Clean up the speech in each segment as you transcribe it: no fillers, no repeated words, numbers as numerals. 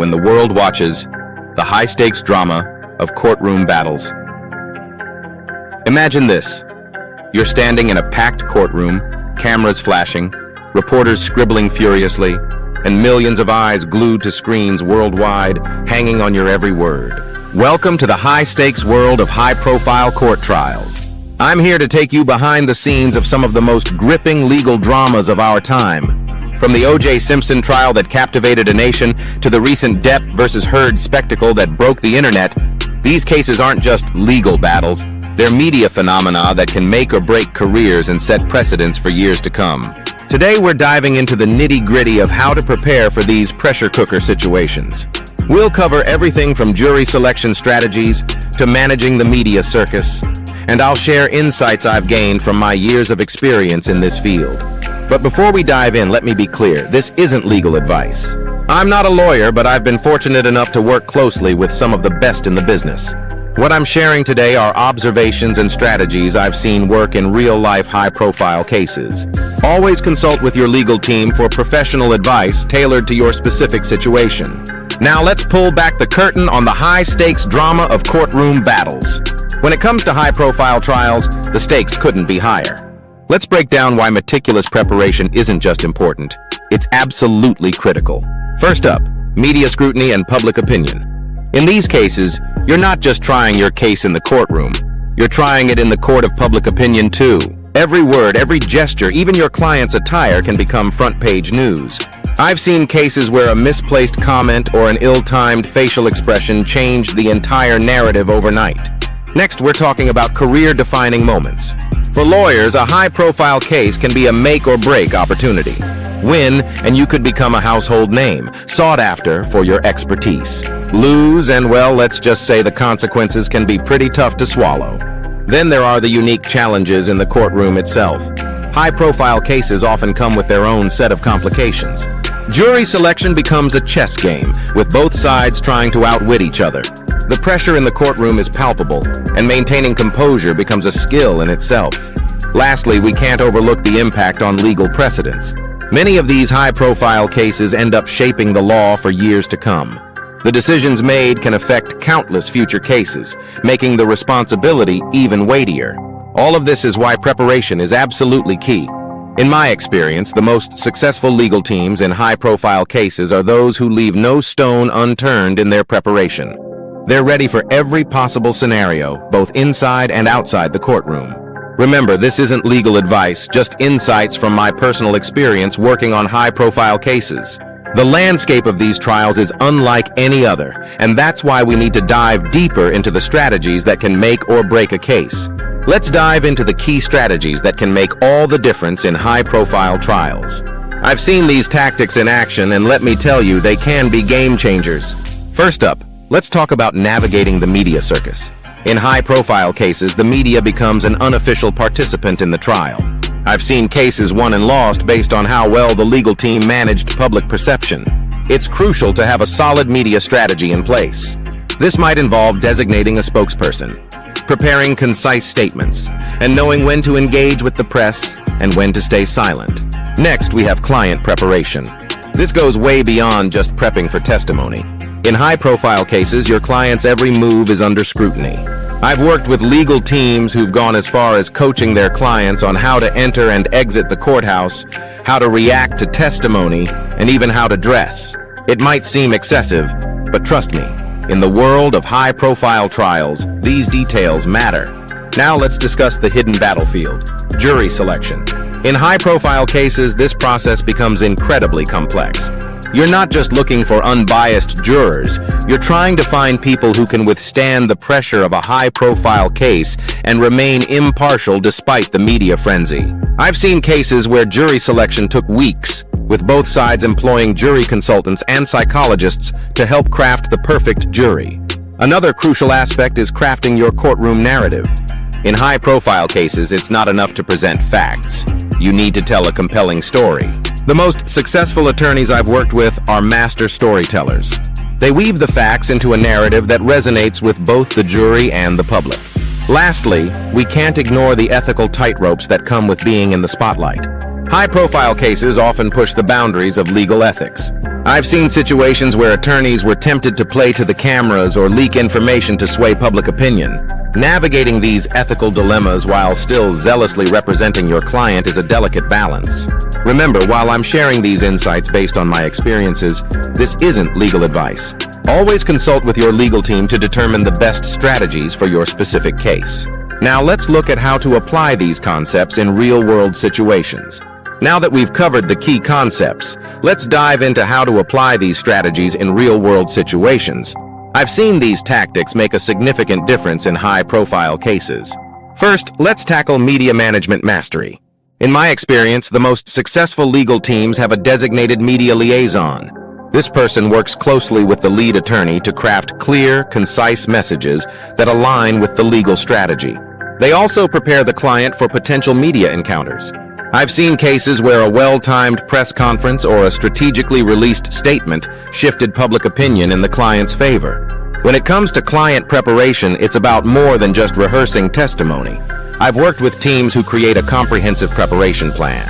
when the world watches the high-stakes drama of courtroom battles. Imagine this. You're standing in a packed courtroom, cameras flashing, reporters scribbling furiously, and millions of eyes glued to screens worldwide, hanging on your every word. Welcome to the high-stakes world of high-profile court trials. I'm here to take you behind the scenes of some of the most gripping legal dramas of our time. From the OJ Simpson trial that captivated a nation to the recent Depp versus Heard spectacle that broke the internet, these cases aren't just legal battles. They're media phenomena that can make or break careers and set precedents for years to come. Today we're diving into the nitty-gritty of how to prepare for these pressure cooker situations. We'll cover everything from jury selection strategies to managing the media circus, and I'll share insights I've gained from my years of experience in this field. But before we dive in, let me be clear, this isn't legal advice. I'm not a lawyer, but I've been fortunate enough to work closely with some of the best in the business. What I'm sharing today are observations and strategies I've seen work in real-life high-profile cases. Always consult with your legal team for professional advice tailored to your specific situation. Now let's pull back the curtain on the high-stakes drama of courtroom battles. When it comes to high-profile trials, the stakes couldn't be higher. Let's break down why meticulous preparation isn't just important, it's absolutely critical. First up, media scrutiny and public opinion. In these cases, you're not just trying your case in the courtroom, you're trying it in the court of public opinion too. Every word, every gesture, even your client's attire can become front-page news. I've seen cases where a misplaced comment or an ill-timed facial expression changed the entire narrative overnight. Next, we're talking about career-defining moments. For lawyers, a high-profile case can be a make-or-break opportunity. Win, and you could become a household name, sought after for your expertise. Lose, and well, let's just say the consequences can be pretty tough to swallow. Then there are the unique challenges in the courtroom itself. High-profile cases often come with their own set of complications. Jury selection becomes a chess game, with both sides trying to outwit each other. The pressure in the courtroom is palpable, and maintaining composure becomes a skill in itself. Lastly, we can't overlook the impact on legal precedents. Many of these high-profile cases end up shaping the law for years to come. The decisions made can affect countless future cases, making the responsibility even weightier. All of this is why preparation is absolutely key. In my experience, the most successful legal teams in high-profile cases are those who leave no stone unturned in their preparation. They're ready for every possible scenario, both inside and outside the courtroom. Remember, this isn't legal advice, just insights from my personal experience working on high-profile cases. The landscape of these trials is unlike any other, and that's why we need to dive deeper into the strategies that can make or break a case. Let's dive into the key strategies that can make all the difference in high-profile trials. I've seen these tactics in action, and let me tell you, they can be game changers. First up, let's talk about navigating the media circus. In high-profile cases, the media becomes an unofficial participant in the trial. I've seen cases won and lost based on how well the legal team managed public perception. It's crucial to have a solid media strategy in place. This might involve designating a spokesperson, preparing concise statements, and knowing when to engage with the press and when to stay silent. Next, we have client preparation. This goes way beyond just prepping for testimony. In high-profile cases, your client's every move is under scrutiny. I've worked with legal teams who've gone as far as coaching their clients on how to enter and exit the courthouse, how to react to testimony, and even how to dress. It might seem excessive, but trust me, in the world of high-profile trials, these details matter. Now let's discuss the hidden battlefield, jury selection. In high-profile cases, this process becomes incredibly complex. You're not just looking for unbiased jurors, you're trying to find people who can withstand the pressure of a high-profile case and remain impartial despite the media frenzy. I've seen cases where jury selection took weeks, with both sides employing jury consultants and psychologists to help craft the perfect jury. Another crucial aspect is crafting your courtroom narrative. In high-profile cases, it's not enough to present facts. You need to tell a compelling story. The most successful attorneys I've worked with are master storytellers. They weave the facts into a narrative that resonates with both the jury and the public. Lastly, we can't ignore the ethical tightropes that come with being in the spotlight. High-profile cases often push the boundaries of legal ethics. I've seen situations where attorneys were tempted to play to the cameras or leak information to sway public opinion. Navigating these ethical dilemmas while still zealously representing your client is a delicate balance. Remember, while I'm sharing these insights based on my experiences, this isn't legal advice. Always consult with your legal team to determine the best strategies for your specific case. Now let's look at how to apply these concepts in real-world situations. Now that we've covered the key concepts, let's dive into how to apply these strategies in real-world situations. I've seen these tactics make a significant difference in high-profile cases. First, let's tackle media management mastery. In my experience, the most successful legal teams have a designated media liaison. This person works closely with the lead attorney to craft clear, concise messages that align with the legal strategy. They also prepare the client for potential media encounters. I've seen cases where a well-timed press conference or a strategically released statement shifted public opinion in the client's favor. When it comes to client preparation, it's about more than just rehearsing testimony. I've worked with teams who create a comprehensive preparation plan.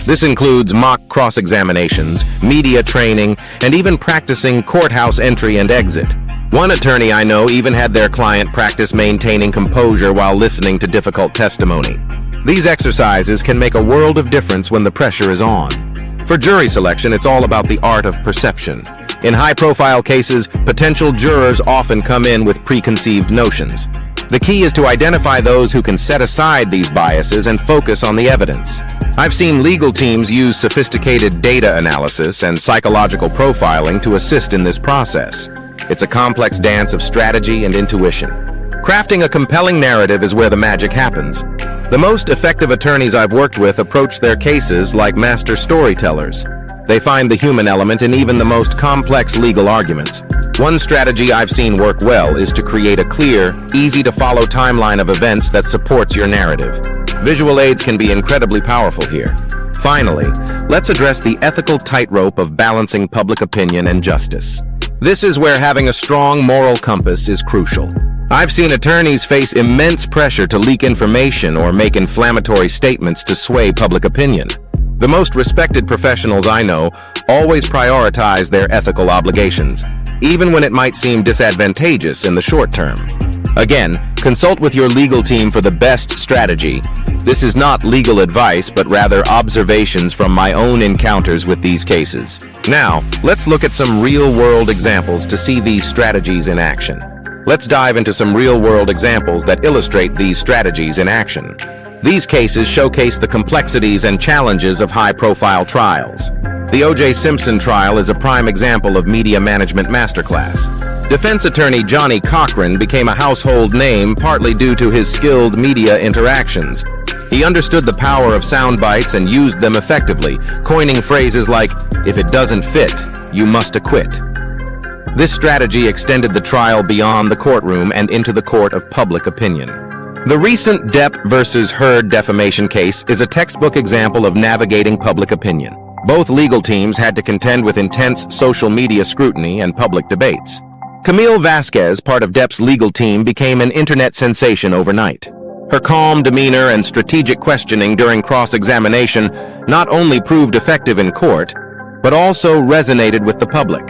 This includes mock cross-examinations, media training, and even practicing courthouse entry and exit. One attorney I know even had their client practice maintaining composure while listening to difficult testimony. These exercises can make a world of difference when the pressure is on. For jury selection, it's all about the art of perception. In high-profile cases, potential jurors often come in with preconceived notions. The key is to identify those who can set aside these biases and focus on the evidence. I've seen legal teams use sophisticated data analysis and psychological profiling to assist in this process. It's a complex dance of strategy and intuition. Crafting a compelling narrative is where the magic happens. The most effective attorneys I've worked with approach their cases like master storytellers. They find the human element in even the most complex legal arguments. One strategy I've seen work well is to create a clear, easy-to-follow timeline of events that supports your narrative. Visual aids can be incredibly powerful here. Finally, let's address the ethical tightrope of balancing public opinion and justice. This is where having a strong moral compass is crucial. I've seen attorneys face immense pressure to leak information or make inflammatory statements to sway public opinion. The most respected professionals I know always prioritize their ethical obligations, even when it might seem disadvantageous in the short term. Again, consult with your legal team for the best strategy. This is not legal advice, but rather observations from my own encounters with these cases. Now, let's look at some real-world examples to see these strategies in action. Let's dive into some real-world examples that illustrate these strategies in action. These cases showcase the complexities and challenges of high-profile trials. The OJ Simpson trial is a prime example of media management masterclass. Defense attorney Johnny Cochran became a household name partly due to his skilled media interactions. He understood the power of sound bites and used them effectively, coining phrases like, "If it doesn't fit, you must acquit." This strategy extended the trial beyond the courtroom and into the court of public opinion. The recent Depp versus Heard defamation case is a textbook example of navigating public opinion. Both legal teams had to contend with intense social media scrutiny and public debates. Camille Vasquez, part of Depp's legal team, became an internet sensation overnight. Her calm demeanor and strategic questioning during cross-examination not only proved effective in court, but also resonated with the public,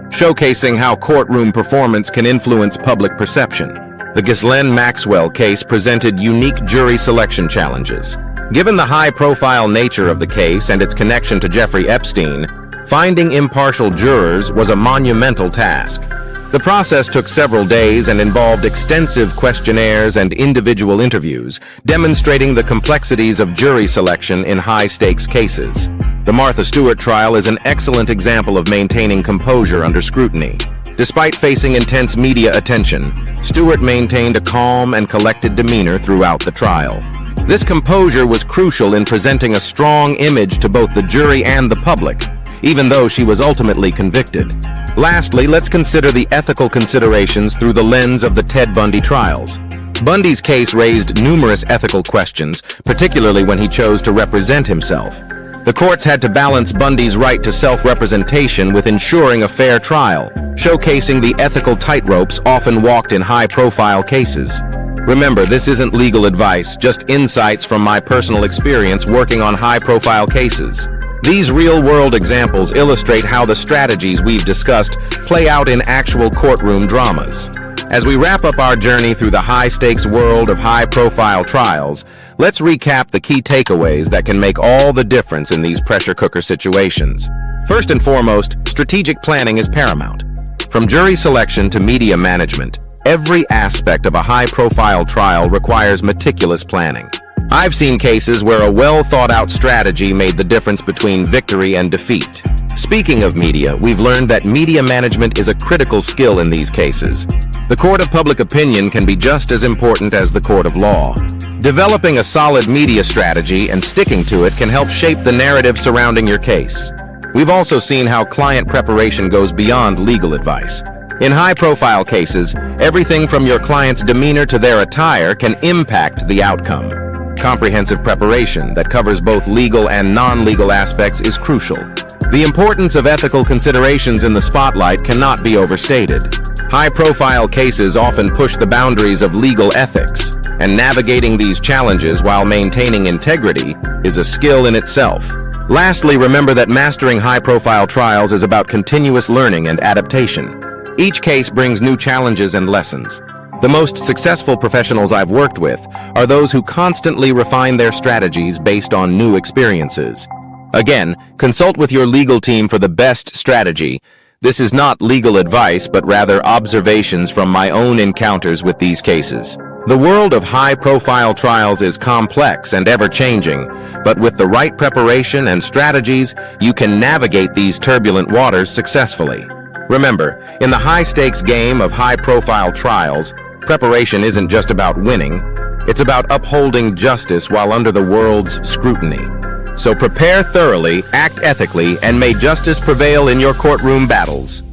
showcasing how courtroom performance can influence public perception. The Ghislaine Maxwell case presented unique jury selection challenges. Given the high-profile nature of the case and its connection to Jeffrey Epstein, finding impartial jurors was a monumental task. The process took several days and involved extensive questionnaires and individual interviews, demonstrating the complexities of jury selection in high-stakes cases. The Martha Stewart trial is an excellent example of maintaining composure under scrutiny. Despite facing intense media attention, Stewart maintained a calm and collected demeanor throughout the trial. This composure was crucial in presenting a strong image to both the jury and the public, even though she was ultimately convicted. Lastly, let's consider the ethical considerations through the lens of the Ted Bundy trials. Bundy's case raised numerous ethical questions, particularly when he chose to represent himself. The courts had to balance Bundy's right to self-representation with ensuring a fair trial, showcasing the ethical tightropes often walked in high-profile cases. Remember, this isn't legal advice, just insights from my personal experience working on high-profile cases. These real-world examples illustrate how the strategies we've discussed play out in actual courtroom dramas. As we wrap up our journey through the high-stakes world of high-profile trials, let's recap the key takeaways that can make all the difference in these pressure cooker situations. First and foremost, strategic planning is paramount. From jury selection to media management, every aspect of a high-profile trial requires meticulous planning. I've seen cases where a well-thought-out strategy made the difference between victory and defeat. Speaking of media, we've learned that media management is a critical skill in these cases. The court of public opinion can be just as important as the court of law. Developing a solid media strategy and sticking to it can help shape the narrative surrounding your case. We've also seen how client preparation goes beyond legal advice. In high-profile cases, everything from your client's demeanor to their attire can impact the outcome. Comprehensive preparation that covers both legal and non-legal aspects is crucial. The importance of ethical considerations in the spotlight cannot be overstated. High-profile cases often push the boundaries of legal ethics, and navigating these challenges while maintaining integrity is a skill in itself. Lastly, remember that mastering high-profile trials is about continuous learning and adaptation. Each case brings new challenges and lessons. The most successful professionals I've worked with are those who constantly refine their strategies based on new experiences. Again, consult with your legal team for the best strategy. This is not legal advice, but rather observations from my own encounters with these cases. The world of high-profile trials is complex and ever-changing, but with the right preparation and strategies, you can navigate these turbulent waters successfully. Remember, in the high-stakes game of high-profile trials, preparation isn't just about winning, it's about upholding justice while under the world's scrutiny. So prepare thoroughly, act ethically, and may justice prevail in your courtroom battles.